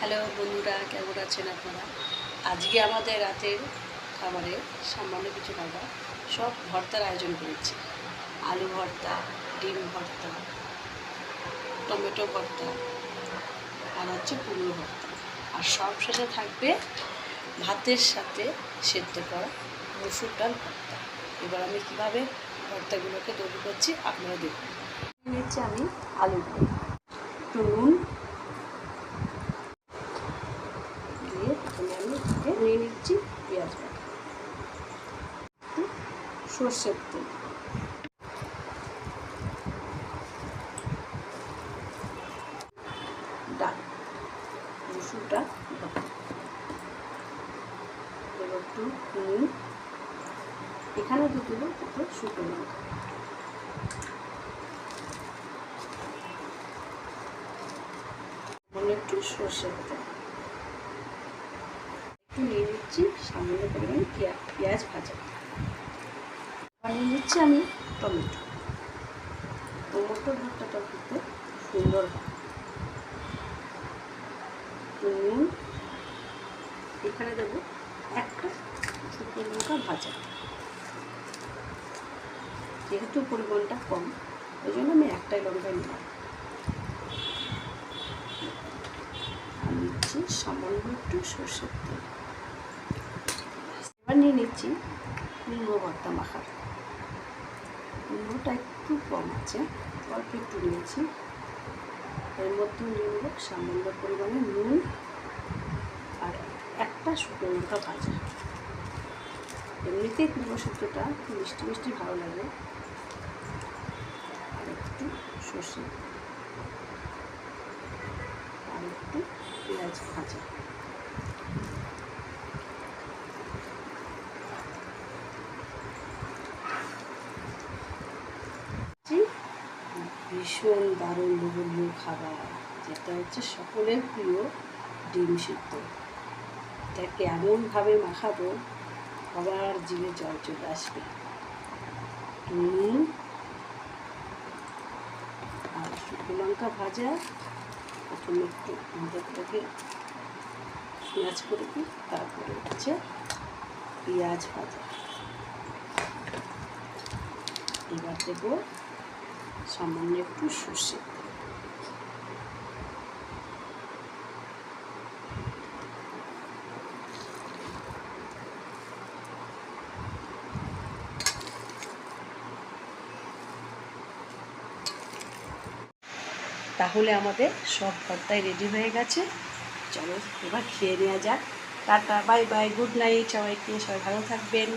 Hello বন্ধুরা, কেমন আছেন আপনারা? আজকে আমাদের রাতের খাবারে সামান্য কিছু খাবার সব ভর্তার আয়োজন করেছি। আলু ভর্তা, ডিম ভর্তা, টমেটো ভর্তা, আর হচ্ছে কুমড়ো ভর্তা। আর সব শেষে থাকবে ভাতের সাথে সেদ্ধ করা মসুর ডাল ভর্তা। এবার আমি কীভাবে ভর্তাগুলোকে তৈরি করছি আপনারা দেখুন। নিচ্ছি আমি আলু, একটু নুন দিয়ে প্রথমে আমি নিয়ে নিচ্ছি পেঁয়াজ বাটা, সর্ষের তেল, ডাল, মসুর ডাল, এবার একটু নুন, এখানে দিয়ে দেবো একটু শুকনো লঙ্কা, একটু সর্ষের তেল, একটু নিয়ে নিচ্ছি সামান্য পরিমাণে পেঁয়াজ ভাজা, আর নিয়ে নিচ্ছি আমি টমেটো ভর্তাটা করতে সুন্দর হয়। নুন, এখানে দেবো একটা শুকনো লঙ্কা ভাজা, যেহেতু পরিমাণটা কম ওই জন্য আমি একটাই লঙ্কা নিলাম। আর নিচ্ছি সামান্য একটু সর্ষের তেল। এবার নিয়ে নিচ্ছি কুমড়ো ভর্তা মাখার। কুমড়োটা একটু কম আছে, অল্প একটু নিয়েছি। এর মধ্যে নিয়ে নেব সামান্য পরিমাণে নুন আর একটা শুকনো লঙ্কা ভাজা। এমনিতেই কুমড়ো শুক্তোটা মিষ্টি মিষ্টি ভালো লাগে। আর একটু সর্ষে আর একটু পেঁয়াজ ভাজা। ভীষণ দারুণ লোভনীয় খাবার, যেটা হচ্ছে সকলের প্রিয় ডিম সিদ্ধ। এটাকে এমনভাবে মাখাবো আবার জিভে জল চলে আসবে। নুন আর শুকনো লঙ্কা ভাজা, প্রথমে একটু মধ্যটাকে পেঁয়াজ করে দিই, তারপরে হচ্ছে পেঁয়াজ ভাজা। এবার দেবো সামান্য একটু সর্ষে, তাহলে আমাদের সব ভর্তাই রেডি হয়ে গেছে। চলো এবার খেয়ে নেওয়া যাক। Tata, bye bye, good night সবাইকে। সবাই ভালো থাকবেন।